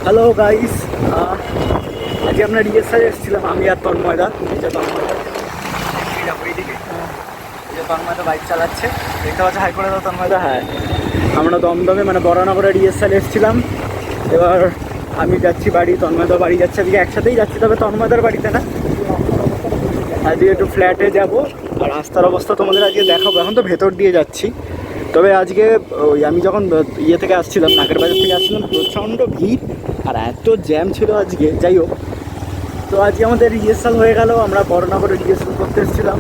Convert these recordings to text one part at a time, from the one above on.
Hello guys, আজকে আমরা rehearsal এসেছিলাম আমি আর তন্ময়দা। তন্ময়দা বাইক চালাচ্ছে, দেখতে পাচ্ছ, হাই করে দাও তন্ময়দা। হ্যাঁ, আমরা দমদমে মানে বরানগরে রিহার্সাল এসেছিলাম। এবার আমি যাচ্ছি বাড়ি, তন্ময়দা বাড়ি যাচ্ছে, আজকে একসাথেই যাচ্ছি, তবে তন্ময়দার বাড়িতে না, আজকে একটু ফ্ল্যাটে যাব। আর রাস্তার অবস্থা তোমাদের আজকে দেখাবো। এখন তো ভেতর দিয়ে যাচ্ছি, তবে আজকে ওই আমি যখন ইয়ে থেকে আসছিলাম, নাগের বাজার থেকে আসছিলাম, প্রচণ্ড ভিড় আর এত জ্যাম ছিল আজকে। যাই হোক, তো আজকে আমাদের রিহার্সাল হয়ে গেল, আমরা বড়নগরে রিহার্সাল করতে এসেছিলাম,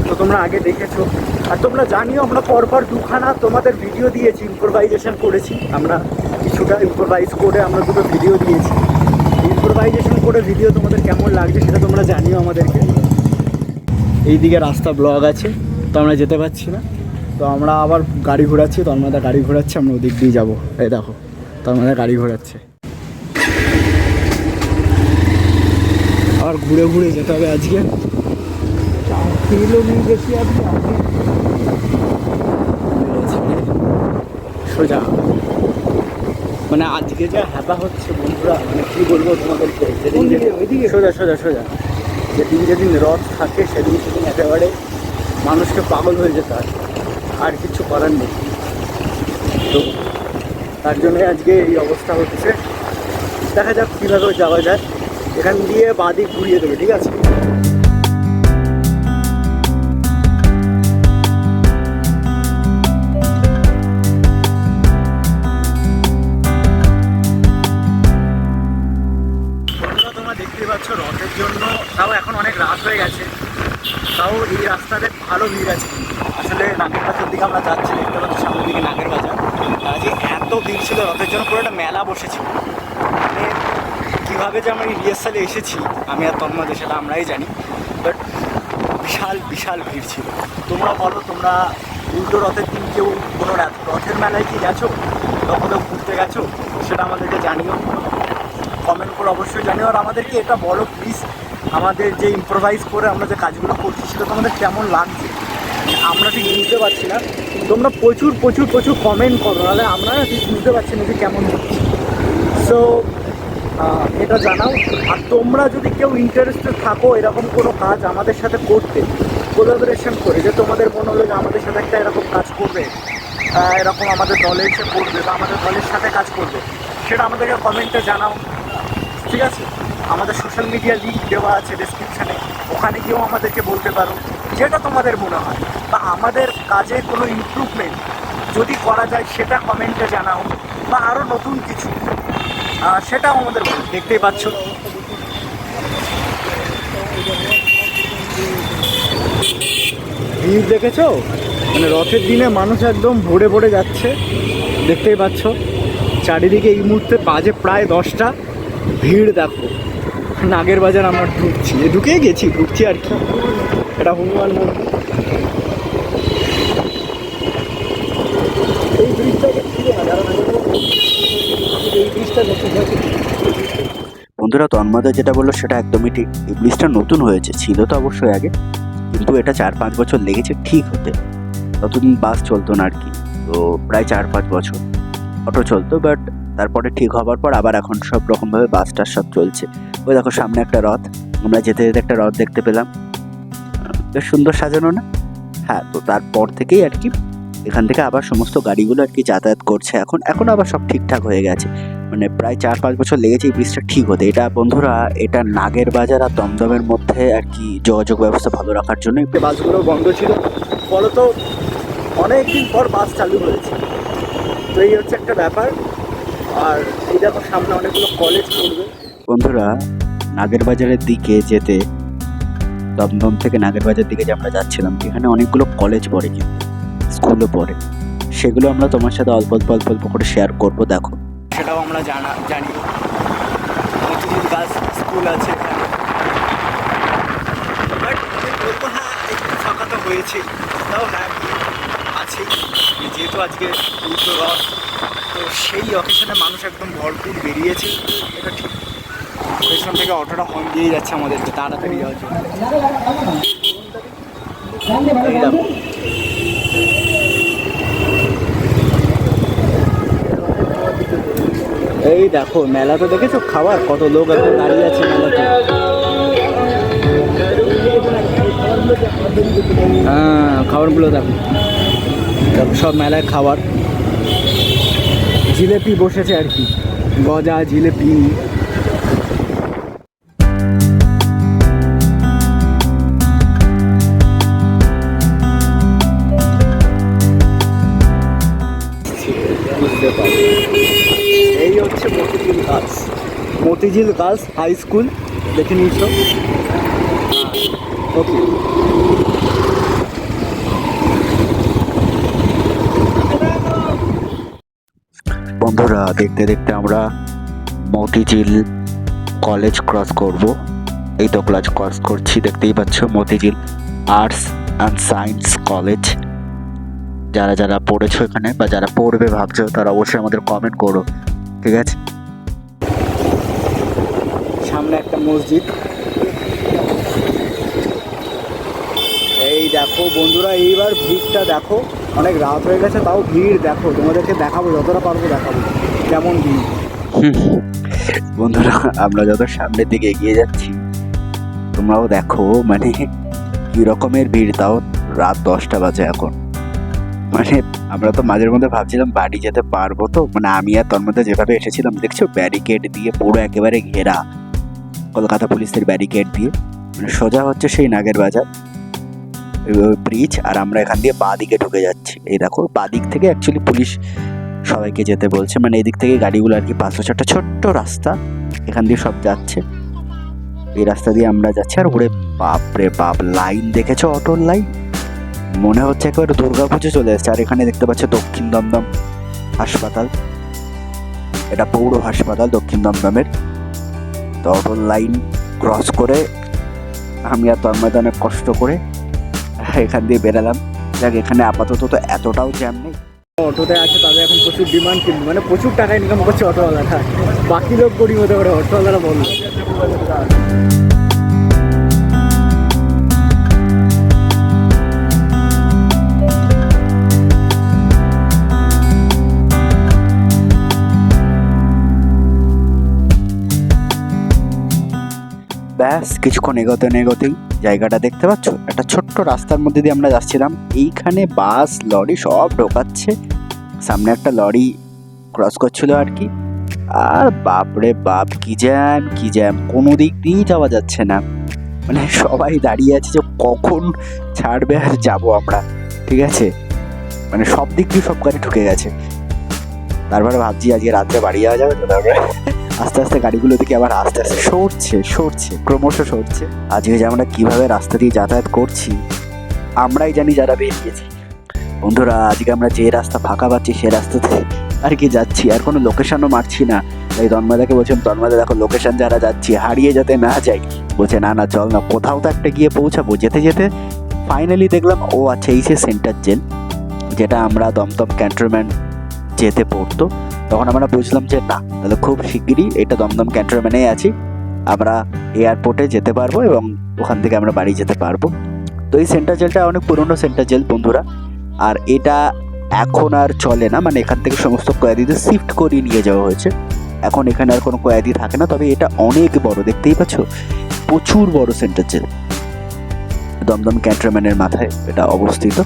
তো তোমরা আগে দেখেছো। আর তোমরা জানিও আমরা পরপর দুখানা তোমাদের ভিডিও দিয়েছি, ইম্প্রোভাইজেশন করেছি আমরা, কিছুটা ইম্প্রোভাইজ করে আমরা দুটো ভিডিও দিয়েছি। ইম্প্রোভাইজেশন করে ভিডিও তোমাদের কেমন লাগছে সেটা তোমরা জানিও আমাদেরকে। এইদিকে রাস্তা ব্লক আছে, তো আমরা যেতে পারছি না, তো আমরা আবার গাড়ি ঘোরাচ্ছি, তন্ময়দা গাড়ি ঘোরাচ্ছে, আমরা ওদিক দিয়ে যাবো। এই দেখো, তন্ময়দা গাড়ি ঘোরাচ্ছে, আবার ঘুরে ঘুরে যেতে হবে আজকে। সোজা মানে আজকে যা হ্যাপা হচ্ছে বন্ধুরা, মানে কী বলবো তোমাদেরকে। সোজা সোজা সোজা, যেদিন যেদিন রথ থাকে সেদিন সেদিন একেবারে মানুষকে পাগল হয়ে যেতে হয়, আর কিছু করার নেই। তো তার জন্যই আজকে এই অবস্থা হচ্ছে। দেখা যাক কীভাবে যাওয়া যায়। এখান দিয়ে বাঁদিক ঘুরিয়ে দেবে, ঠিক আছে? তোমরা দেখতেই পাচ্ছ রথের জন্য, তাও এখন অনেক রাত হয়ে গেছে, তাও এই রাস্তাতে ভালো ভিড় আছে। আসলে নাগের বাজার দিকে আমরা যাচ্ছি, দেখতে পাচ্ছি সামনের দিকে নাগের বাজার, আজকে এত ভিড় ছিল রথের জন্য, পুরো একটা মেলা বসেছিল। মানে কীভাবে যে আমরা এই রিহার্সালে এসেছি আমি আর তন্ময়, সেটা আমরাই জানি, বাট বিশাল বিশাল ভিড় ছিল। তোমরা বলো, তোমরা উল্টো রথের দিন কেউ কোনো রথের মেলায় কি গেছো বা কোথাও ঘুরতে গেছো, সেটা আমাদেরকে জানিও, কমেন্ট করে অবশ্যই জানিও। আর আমাদেরকে এটা বলো প্লিজ, আমাদের যে ইম্প্রোভাইজ করে আমরা যে কাজগুলো করছি সেটা তোমাদের কেমন লাগছে, আমরা ঠিক বুঝতে পারছি না। তোমরা প্রচুর প্রচুর প্রচুর কমেন্ট করো, নাহলে আমরা ঠিক বুঝতে পারছি না যে কেমন হচ্ছে। সো এটা জানাও। আর তোমরা যদি কেউ ইন্টারেস্টেড থাকো এরকম কোনো কাজ আমাদের সাথে করতে, কোলাবোরেশন করে, যে তোমাদের মনে হলো যে আমাদের সাথে একটা এরকম কাজ করবে, এরকম আমাদের দলে এসে করবে বা আমাদের দলের সাথে কাজ করবে, সেটা আমাদেরকে কমেন্টে জানাও, ঠিক আছে? আমাদের সোশ্যাল মিডিয়া লিঙ্ক দেওয়া আছে ডেসক্রিপশানে, ওখানে গিয়েও আমাদেরকে বলতে পারো যেটা তোমাদের মনে হয়, বা আমাদের কাজে কোনো ইমপ্রুভমেন্ট যদি করা যায় সেটা কমেন্টে জানাও, বা আরও নতুন কিছু সেটাও আমাদের বলো। দেখতেই পাচ্ছ ভিড় দেখেছো, মানে রথের দিনে মানুষ একদম ভরে ভরে যাচ্ছে, দেখতেই পাচ্ছ চারিদিকে। এই মুহূর্তে বাজে প্রায় 10টা, ভিড় দেখো। নাগের বাজার আমরা ঢুকছি, ঢুকছি আর কি। এটা হনুমান মন্দির। এই ব্রিজটা বন্ধুরা, তন্ময়দা যেটা বললো সেটা একদমই ঠিক। এই ব্রিজটা নতুন হয়েছে, ছিল তো অবশ্যই আগে, কিন্তু এটা 4-5 বছর লেগেছে ঠিক হতে। ততদিন বাস চলতো না আর কি, তো প্রায় 4-5 বছর অটো চলতো, বাট তারপরে ঠিক হবার পর আবার এখন সব রকমভাবে বাস টাস সব চলছে। ওই দেখো সামনে একটা রথ, আমরা যেতে যেতে একটা রথ দেখতে পেলাম, বেশ সুন্দর সাজানো না? হ্যাঁ, তো তারপর থেকেই আর কি এখান থেকে আবার সমস্ত গাড়িগুলো আর কি যাতায়াত করছে। এখন আবার সব ঠিকঠাক হয়ে গেছে, মানে প্রায় 4-5 বছর লেগেছে এই ব্রিজটা ঠিক হতে। এটা বন্ধুরা, এটা নাগের বাজার আর দমদমের মধ্যে আর কি যোগাযোগ ব্যবস্থা ভালো রাখার জন্য। বাসগুলো বন্ধ ছিল, ফলত অনেকদিন পর বাস চালু হয়েছে, তো এই হচ্ছে একটা ব্যাপার। আর এই দেখো সামনে অনেকগুলো কলেজ পড়বে। বন্ধুরা, নাগের বাজারের দিকে যেতে, দমদম থেকে নাগের বাজার দিকে যে আমরা যাচ্ছিলাম, এখানে অনেকগুলো কলেজ পড়ে, কিন্তু স্কুলও পড়ে। সেগুলো আমরা তোমার সাথে অল্প অল্প অল্প অল্প করে শেয়ার করবো, দেখো। সেটাও আমরা জানি নতুন গাছ স্কুল আছে এখানে, বাট বলবো হ্যাঁ একটু ফাঁকা তো হয়েছে, তাও হ্যাঁ আছে, যেহেতু আজকে উল্টো রথ, তো সেই অকেশনে মানুষ একদম ভরপুর বেরিয়েছে, এটা ঠিক। পেছন থেকে অটোটা হর্ন দিয়ে যাচ্ছে আমাদেরকে তাড়াতাড়ি যাওয়ার জন্য। এই দেখো মেলাতে দেখেছো খাবার কত লোক এখন দাঁড়িয়ে আছে মেলাতে। হ্যাঁ খাবারগুলো দেখো, দেখো সব মেলায় খাবার। জিলেপি বসেছে আর কি, গজা জিলেপি। বুঝতে পারি এই হচ্ছে Motijheel girls, Motijheel girls high school, দেখে নিয়েছ। ওকে বন্ধুরা, দেখতে দেখতে আমরা মতিঝিল কলেজ ক্রস করব। এই তো কলেজ ক্রস করছি, দেখতেই পাচ্ছ Motijheel arts and science college. যারা যারা পড়েছো এখানে বা যারা পড়বে ভাবছো তারা অবশ্যই আমাদের কমেন্ট করো, ঠিক আছে? সামনে একটা মসজিদ। এই দেখো বন্ধুরা, এইবার ভিড়টা দেখো, অনেক রাত হয়ে গেছে তাও ভিড় দেখো, তোমাদেরকে দেখাবো যতটা পারবো দেখাবো কেমন ভিড়। বন্ধুরা, আমরা যত সামনের দিকে এগিয়ে যাচ্ছি তোমরাও দেখো মানে কি রকমের ভিড়, তাও রাত 10টা বাজে এখন। মানে আমরা তো মাঝের মধ্যে ভাবছিলাম বাড়ি যেতে পারবো তো, মানে আমি আর তোর মধ্যে যেভাবে এসেছিলাম দেখছো ব্যারিকেড দিয়ে পুরো একেবারে ঘেরা, কলকাতা পুলিশের ব্যারিকেড দিয়ে, মানে সোজা হচ্ছে সেই নাগের বাজার ব্রিজ, আর আমরা এখান দিয়ে বাঁ দিকে ঢুকে যাচ্ছি। এই দেখো বাঁ দিক থেকে অ্যাকচুয়ালি পুলিশ সবাইকে যেতে বলছে, মানে এদিক থেকে গাড়িগুলো আর কি 500 ছোট্ট রাস্তা, এখান দিয়ে সব যাচ্ছে। এই রাস্তা দিয়ে আমরা যাচ্ছি, আর ওরে বাপ রে বাপ, লাইন দেখেছো? অটোর লাইন, মনে হচ্ছে একেবারে দুর্গাপুজো চলে এসেছে। আর এখানে দেখতে পাচ্ছ দক্ষিণ দমদম হাসপাতাল, এটা পৌর হাসপাতাল দক্ষিণ দমদমের। তো অটোর লাইন ক্রস করে আমি আর তন্ময় অনেক কষ্ট করে এখান দিয়ে বেরালাম। যাক, এখানে আপাতত তো এতটাও জ্যাম নেই। অটোতে আছে তাদের এখন প্রচুর ডিমান্ড, কিন্তু মানে প্রচুর টাকা ইনকাম করছে অটোওয়ালারা, বাকি লোক গরিব হতে পারে, অটোওয়ালারা বললো। ব্যাস কিছুক্ষণ এগোতে না এগোতেই জায়গাটা দেখতে পাচ্ছ, একটা ছোট্ট রাস্তার মধ্যে দিয়ে আমরা যাচ্ছিলাম। এইখানে বাস লরি সব ঢোকাচ্ছে, সামনে একটা লরি ক্রস করছিল আর কি। আর বাপরে বাপ, কি জ্যাম কি জ্যাম, কোনো দিক দিয়েই যাওয়া যাচ্ছে না, মানে সবাই দাঁড়িয়ে আছে যে কখন ছাড়বে আর যাবো আমরা, ঠিক আছে? মানে সব দিক দিয়ে সব গাড়ি ঢুকে গেছে। তারপরে ভাবছি আজকে রাত্রে বাড়ি যাওয়া যাবে তো, তারপরে আস্তে আস্তে গাড়িগুলো দিকে আবার আস্তে আস্তে সরছে ক্রমশ সরছে। আজকে যে আমরা কিভাবে রাস্তা দিয়ে যাতায়াত করছি আমরাই জানি, যারা বেরিয়েছি। বন্ধুরা, আজকে আমরা যে রাস্তা ফাঁকা পাচ্ছি সে রাস্তাতে আর কি যাচ্ছি, আর কোনো লোকেশনও মারছি না। তাই তন্ময়দাকে বলছিলাম, তন্ময়দা দেখো লোকেশন যারা যাচ্ছি হারিয়ে যাতে না যাই। বলছে না না চল না, কোথাও তো একটা গিয়ে পৌঁছাবো। যেতে যেতে ফাইনালি দেখলাম ও আচ্ছা এই সে সেন্টার জেল, যেটা আমরা দমদম ক্যান্টনমেন্ট যেতে পড়তো। তখন আমরা বুঝলাম যে না, তাহলে খুব শিগগিরই এটা দমদম ক্যান্টনমেন্টেই আছি, আমরা এয়ারপোর্টে যেতে পারবো এবং ওখান থেকে আমরা বাড়ি যেতে পারবো। তো এই সেন্টার জেলটা অনেক পুরনো সেন্টার জেল বন্ধুরা, আর এটা এখন আর চলে না, মানে এখান থেকে সমস্ত কয়েদিদের শিফট করিয়ে নিয়ে যাওয়া হয়েছে। এখন এখানে আর কোনো কয়েদি থাকে না, তবে এটা অনেক বড়, দেখতেই পাচ্ছ প্রচুর বড় সেন্টার জেল, দমদম ক্যান্টনমেন্টের মাথায় এটা অবস্থিত।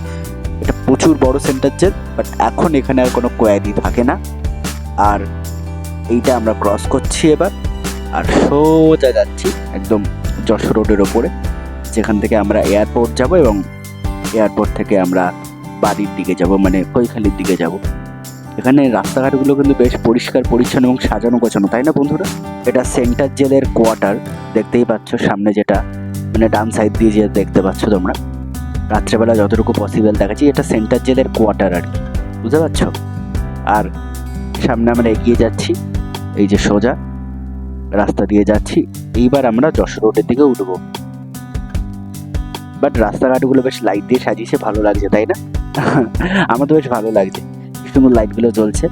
এটা প্রচুর বড় সেন্টার জেল, বাট এখন এখানে আর কোনো কয়েদি থাকে না। আর এইটা আমরা ক্রস করছি এবার, আর সোজা যাচ্ছি একদম যশোর রোডের ওপরে, যেখান থেকে আমরা এয়ারপোর্ট যাব এবং এয়ারপোর্ট থেকে আমরা বাড়ির দিকে যাব, মানে কৈখালির দিকে যাব। এখানে রাস্তাঘাটগুলো কিন্তু বেশ পরিষ্কার পরিচ্ছন্ন এবং সাজানো গোছানো, তাই না বন্ধুরা? এটা সেন্টার জেলের কোয়ার্টার, দেখতেই পাচ্ছ সামনে, যেটা মানে ডান সাইড দিয়ে যে দেখতে পাচ্ছ তোমরা। রাত্রেবেলা যতটুকু পসিবল দেখাচ্ছি, এটা সেন্টার জেলের কোয়ার্টার আর কি, বুঝতে পারছো? আর সামনে আমরা এগিয়ে যাচ্ছি, এই যে সোজা রাস্তা দিয়ে যাচ্ছি। এইবার আমরা যশোর রোডের দিকে উঠবো। বাট রাস্তাঘাটগুলো বেশ লাইট দিয়ে সাজিয়েছে, ভালো লাগছে তাই না? আমার তো বেশ ভালো লাগছে, কি সুন্দর লাইটগুলো জ্বলছে।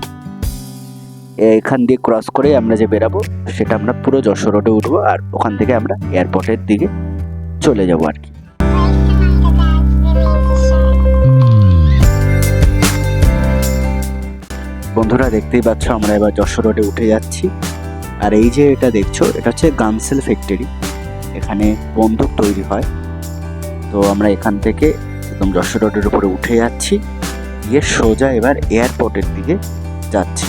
এখান দিয়ে ক্রস করে আমরা যে বেরাবো সেটা আমরা পুরো যশোর রোডে উঠবো, আর ওখান থেকে আমরা এয়ারপোর্টের দিকে চলে যাবো আর কি। বন্ধুরা দেখতেই পাচ্ছ আমরা এবার যশোর রোডে উঠে যাচ্ছি। আর এই যে এটা দেখছো, এটা হচ্ছে গানসেল ফ্যাক্টরি, এখানে বন্দুক তৈরি হয়। তো আমরা এখান থেকে একদম যশোর রোডের উপরে উঠে যাচ্ছি, গিয়ে সোজা এবার এয়ারপোর্টের দিকে যাচ্ছি।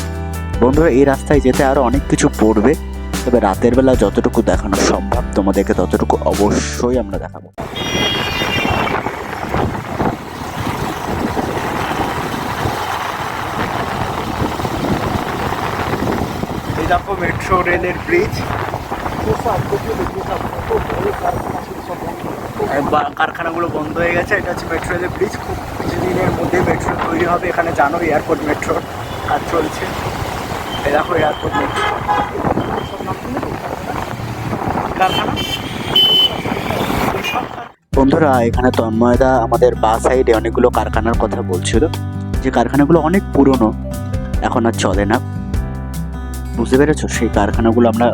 বন্ধুরা এই রাস্তায় যেতে আরও অনেক কিছু পড়বে, তবে রাতের বেলা যতটুকু দেখানো সম্ভব তোমাদেরকে ততটুকু অবশ্যই আমরা দেখাবো। এই দেখো মেট্রো রেলের ব্রিজ, কারখানাগুলো বন্ধ হয়ে গেছে। এটা হচ্ছে মেট্রো রেলের ব্রিজ, খুব কিছুদিনের মধ্যে মেট্রো তৈরি হবে। এখানে জানো এয়ারপোর্ট মেট্রোর কাজ চলছে। এই দেখো এয়ারপোর্ট মেট্রো কারখানা। বন্ধুরা এখানে তন্ময়দা আমাদের বা সাইডে অনেকগুলো কারখানার কথা বলছিল, যে কারখানাগুলো অনেক পুরনো, এখন আর চলে না। বুঝতে পেরেছো? সেই কারখানাগুলো আমরা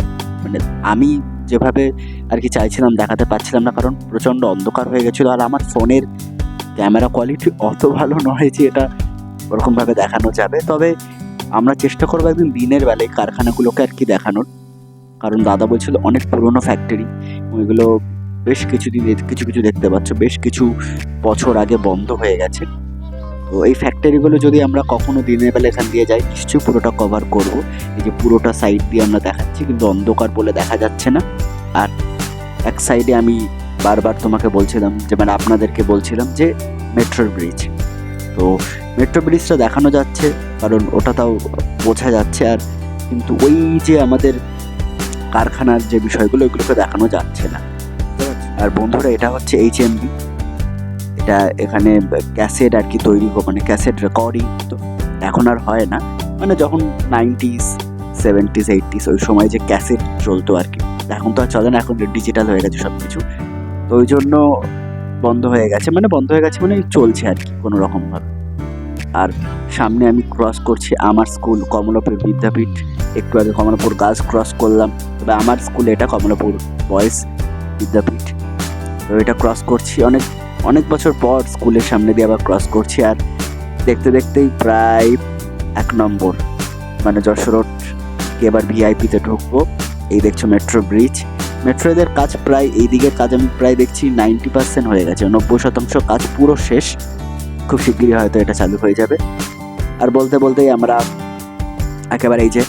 মানে আমি যেভাবে আর কি চাইছিলাম দেখাতে পারছিলাম না, কারণ প্রচণ্ড অন্ধকার হয়ে গেছিলো। আর আমার ফোনের ক্যামেরা কোয়ালিটি অত ভালো নয় যে এটা ওরকমভাবে দেখানো যাবে। তবে আমরা চেষ্টা করবো একদিন দিনের বেলায় কারখানাগুলোকে আর কি দেখানোর, কারণ দাদা বলছিল অনেক পুরনো ফ্যাক্টরি, ওইগুলো বেশ কিছু দেখতে পাচ্ছ বেশ কিছু বছর আগে বন্ধ হয়ে গেছে। তো এই ফ্যাক্টরিগুলো যদি আমরা কখনো দিনের বেলা এখান দিয়ে যাই, নিশ্চয়ই পুরোটা কভার করব। এই যে পুরোটা সাইড দিয়ে আমরা দেখাচ্ছি, কিন্তু অন্ধকার বলে দেখা যাচ্ছে না। আর এক সাইডে আমি বারবার তোমাকে বলছিলাম যে মানে আপনাদেরকে বলছিলাম যে মেট্রোর ব্রিজ, তো মেট্রো ব্রিজটা দেখানো যাচ্ছে কারণ ওটা তাও বোঝা যাচ্ছে। আর কিন্তু ওই যে আমাদের কারখানার যে বিষয়গুলো, ওইগুলোকে দেখানো যাচ্ছে না। আর বন্ধুরা এটা হচ্ছে HMV, এটা এখানে ক্যাসেট আর কি তৈরি, মানে ক্যাসেট রেকর্ডিং তো এখন আর হয় না, মানে যখন 90s 70s 80s ওই সময় যে ক্যাসেট চলতো আর কি, এখন তো আর চলে না, এখন ডিজিটাল হয়ে গেছে সব কিছু। তো ওই জন্য বন্ধ হয়ে গেছে, মানে চলছে আর কি কোনো রকমভাবে। আর সামনে আমি ক্রস করছি আমার স্কুল কমলাপুর বিদ্যাপীঠ, একটু আগে কমলাপুর গার্লস ক্রস করলাম, তবে আমার স্কুল এটা কমলাপুর বয়েজ বিদ্যাপীঠ। তো এটা ক্রস করছি অনেক বছর পর, স্কুলের সামনে দিয়ে আবার ক্রস করছি। আর দেখতে দেখতেই প্রায় 1 নম্বর মানে যশোর রোডকে এবার ভিআইপিতে ঢুকবো। এই দেখছো মেট্রো ব্রিজ, মেট্রো এদের কাজ প্রায়, এই দিকের কাজ আমি প্রায় দেখছি 90% হয়ে গেছে, 90% কাজ পুরো শেষ। খুব শিগগিরই হয়তো এটা চালু হয়ে যাবে। আর বলতেই আমরা একেবারে এই যে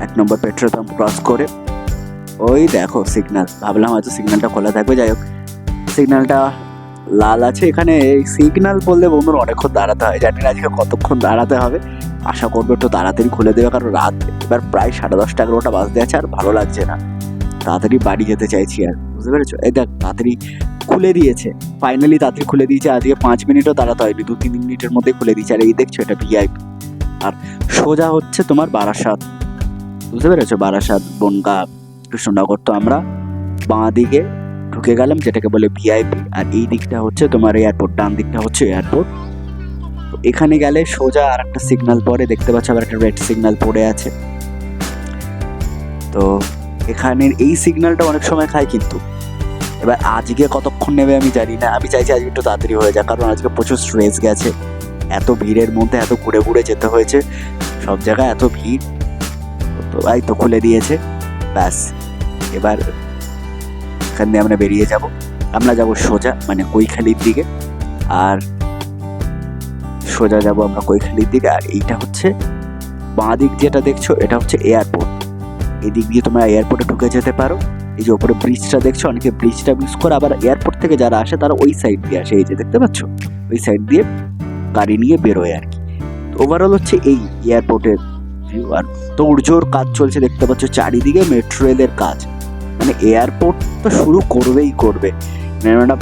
1 নম্বর পেট্রোল পাম্প ক্রস করে, ওই দেখো সিগন্যাল, ভাবলাম হয়তো সিগন্যালটা খোলা থাকবে, যাই হোক সিগন্যালটা লাল আছে। এখানে সিগন্যাল বললে বন্ধুরা অনেকক্ষণ দাঁড়াতে হয়, জানি না আজকে কতক্ষণ দাঁড়াতে হবে। আশা করবো একটু তাড়াতাড়ি খুলে দেবে, কারণ রাত এবার প্রায় 10:30 11টা বাজতে আছে, আর ভালো লাগছে না, তাড়াতাড়ি বাড়ি যেতে চাইছি। আর বুঝতে পেরেছো, এই দেখ তাড়াতাড়ি খুলে দিয়েছে, ফাইনালি তাড়াতাড়ি খুলে দিয়েছে। আজকে 5 মিনিটও দাঁড়াতে হয়নি, 2-3 মিনিটের মধ্যে খুলে দিয়েছে। আর এই দেখছো এটা ভিআইপি, আর সোজা হচ্ছে তোমার বারাসাত, বুঝতে পেরেছো, বারাসাত বনগাঁ কৃষ্ণনগর। তো আমরা বাঁ দিকে ঢুকে গেলাম, যেটাকে বলে ভিআইপি। আর এই দিকটা হচ্ছে তোমার এয়ারপোর্ট, ডান দিকটা হচ্ছে এয়ারপোর্ট। তো এখানে গেলে সোজা আর একটা সিগন্যাল পরে দেখতে পাচ্ছ, আবার একটা রেড সিগন্যাল পড়ে আছে। তো এখানের এই সিগন্যালটা অনেক সময় খায়, কিন্তু এবার আজকে কতক্ষণ নেবে আমি জানি না। আমি চাইছি আজকে একটু তাড়াতাড়ি হয়ে যায়, কারণ আজকে প্রচুর স্ট্রেস গেছে, এত ভিড়ের মধ্যে এত ঘুরে যেতে হয়েছে, সব জায়গায় এত ভিড়। তো এই তো খুলে দিয়েছে, ব্যাস এবার এখান দিয়ে আমরা বেরিয়ে যাব। আমরা যাব সোজা মানে কৈখালির দিকে, আর সোজা যাব আমরা কৈখালির দিকে। আর এইটা হচ্ছে বাঁ দিক যেটা দেখছো, এটা হচ্ছে এয়ারপোর্ট। এদিক দিয়ে তোমরা এয়ারপোর্টে ঢুকে যেতে পারো। এই যে ওপরে ব্রিজটা দেখছো, অনেকে ব্রিজটা ইউজ করে, আবার এয়ারপোর্ট থেকে যারা আসে তারা ওই সাইড দিয়ে আসে, এই যে দেখতে পাচ্ছ ওই সাইড দিয়ে গাড়ি নিয়ে বেরোয় আর কি। ওভারঅল হচ্ছে এই এয়ারপোর্টের ভিউ। আর তোড়জোড় কাজ চলছে দেখতে পাচ্ছ চারিদিকে, মেট্রো রেলের কাজ, মানে এয়ারপোর্ট তো শুরু করবেই করবে, মানে একটা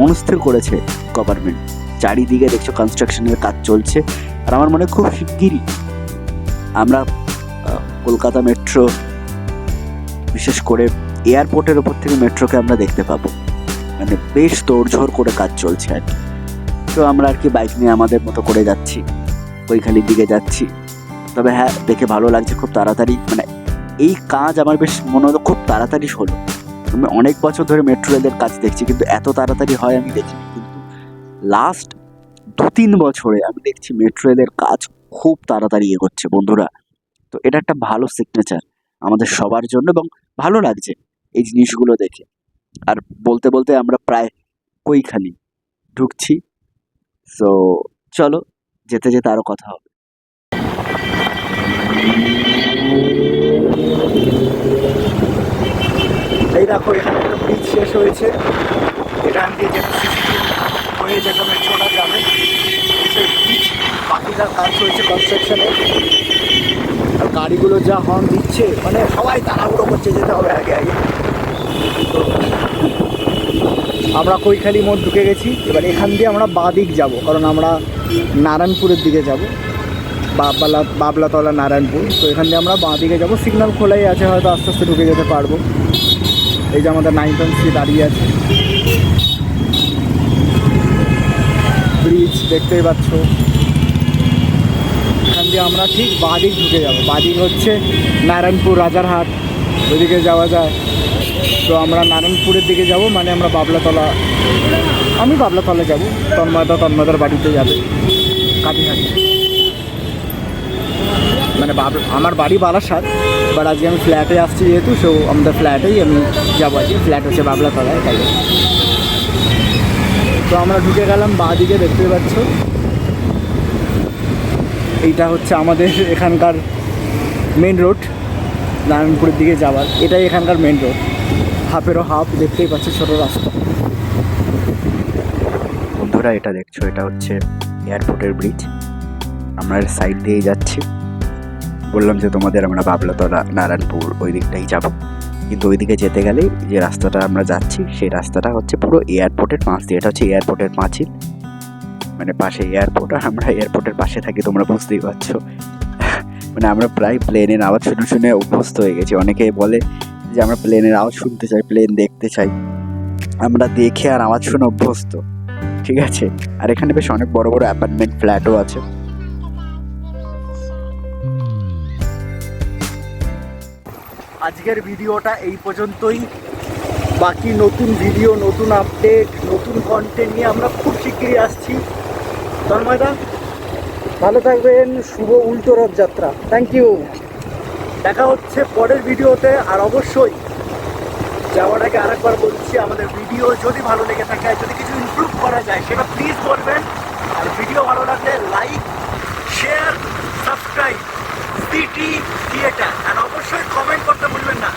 মনস্থির করেছে গভর্নমেন্ট। চারিদিকে দেখছো কনস্ট্রাকশনের কাজ চলছে। আর আমার মনে খুব শিগগিরই আমরা কলকাতা মেট্রো, বিশেষ করে এয়ারপোর্টের ওপর থেকে মেট্রোকে আমরা দেখতে পাবো, মানে বেশ তোড়ঝোড় করে কাজ চলছে আর কি। তো আমরা আর কি বাইক নিয়ে আমাদের মতো করে যাচ্ছি, কৈখালির দিকে যাচ্ছি। তবে হ্যাঁ, দেখে ভালো লাগছে খুব তাড়াতাড়ি, মানে এই কাজ আমার বেশ মনে হলো খুব তাড়াতাড়ি হলো। আমি অনেক বছর ধরে মেট্রো রেলের কাজ দেখছি, কিন্তু এত তাড়াতাড়ি হয় আমি দেখিনি। কিন্তু লাস্ট 2-3 বছরে আমি দেখছি মেট্রো রেলের কাজ খুব তাড়াতাড়ি এগোচ্ছে বন্ধুরা। তো এটা একটা ভালো সিগনেচার আমাদের সবার জন্য, এবং ভালো লাগছে এই জিনিসগুলো দেখে। আর বলতে বলতে আমরা প্রায় ওইখানে ঢুকছি। সো চলো, যেতে যেতে আরো কথা হবে। এই দেখো এখানে একটা ব্রিজ শেষ হয়েছে, এখান দিয়ে যেটা হয়ে যেতে ছোটা যাবে সেই ব্রিজ, বাকিটার কাজ চলছে কনস্ট্রাকশনে। আর গাড়িগুলো যা হর্ন দিচ্ছে, মানে সবাই তাড়াহুড়ো করছে, যেতে হবে আগে আগে। তো আমরা কৈখালি মোড় ঢুকে গেছি। এবার এখান দিয়ে আমরা বাঁ দিক যাবো, কারণ আমরা নারায়ণপুরের দিকে যাব, বাবলাতলা নারায়ণপুর। তো এখান দিয়ে আমরা বাঁ দিকে যাবো, সিগন্যাল খোলাই আছে, হয়তো আস্তে আস্তে ঢুকে যেতে পারবো। এই যে আমাদের 9 দাঁড়িয়ে আছে, ব্রিজ দেখতেই পাচ্ছ। এখান দিয়ে আমরা ঠিক বাঁ দিক ঢুকে যাবো, বাঁ দিক হচ্ছে নারায়ণপুর, রাজারহাট, ওইদিকে যাওয়া যায়। তো আমরা নারায়ণপুরের দিকে যাব, মানে আমরা বাবলাতলা, আমি বাবলাতলা যাব, তন্ময়দার বাড়িতে যাবে কাটিহাটি। মানে আমার বাড়ি বারাসাত, বাট আজকে আমি ফ্ল্যাটে আসছি যেহেতু, সো আমাদের ফ্ল্যাটেই আমি যাবো আজকে। ফ্ল্যাট হচ্ছে বাবলাতলায়, তাই। তো আমরা ঢুকে গেলাম বাঁ দিকে, দেখতে পাচ্ছ। এইটা হচ্ছে আমাদের এখানকার মেন রোড, নারায়ণপুরের দিকে যাওয়ার। এটাই এখানকার মেন রোড, হাফেরও হাফ, দেখতেই পাচ্ছ ছোটো রাস্তা। বন্ধুরা এটা দেখছো, এটা হচ্ছে এয়ারপোর্টের ব্রিজ। আমরা সাইড দিয়েই যাচ্ছি। বললাম যে তোমাদের আমরা বাবলাতলা নারায়ণপুর ওই দিকটাই যাব, কিন্তু ওইদিকে যেতে গেলেই যে রাস্তাটা আমরা যাচ্ছি সেই রাস্তাটা হচ্ছে পুরো এয়ারপোর্টের পাশ দিয়ে। এটা হচ্ছে এয়ারপোর্টের পাঁচিল, মানে পাশে এয়ারপোর্ট, আর আমরা এয়ারপোর্টের পাশে থাকি, তোমরা বুঝতেই পারছো। মানে আমরা প্রায় প্লেনের আওয়াজ শুনে শুনে অভ্যস্ত হয়ে গেছি। অনেকে বলে যে আমরা প্লেনের আওয়াজ শুনতে চাই, প্লেন দেখতে চাই। আমরা দেখে আর আওয়াজ শুনে অভ্যস্ত, ঠিক আছে। আর এখানে বেশ অনেক বড় বড় অ্যাপার্টমেন্ট ফ্ল্যাটও আছে। আজকের ভিডিওটা এই পর্যন্তই। বাকি নতুন ভিডিও, নতুন আপডেট, নতুন কন্টেন্ট নিয়ে আমরা খুব শিগগিরই আসছি। তন্ময়দা ভালো থাকবেন, শুভ উল্টো রথযাত্রা। থ্যাংক ইউ, দেখা হচ্ছে পরের ভিডিওতে। আর অবশ্যই যাওয়ার আগে আরেকবার বলছি, আমাদের ভিডিও যদি ভালো লেগে থাকে, আর যদি কিছু ইমপ্রুভ করা যায় সেটা প্লিজ বলবেন। আর ভিডিও ভালো লাগলে like, share, subscribe city theatre, আর অবশ্যই কমেন্ট করতে ভুলবেন না।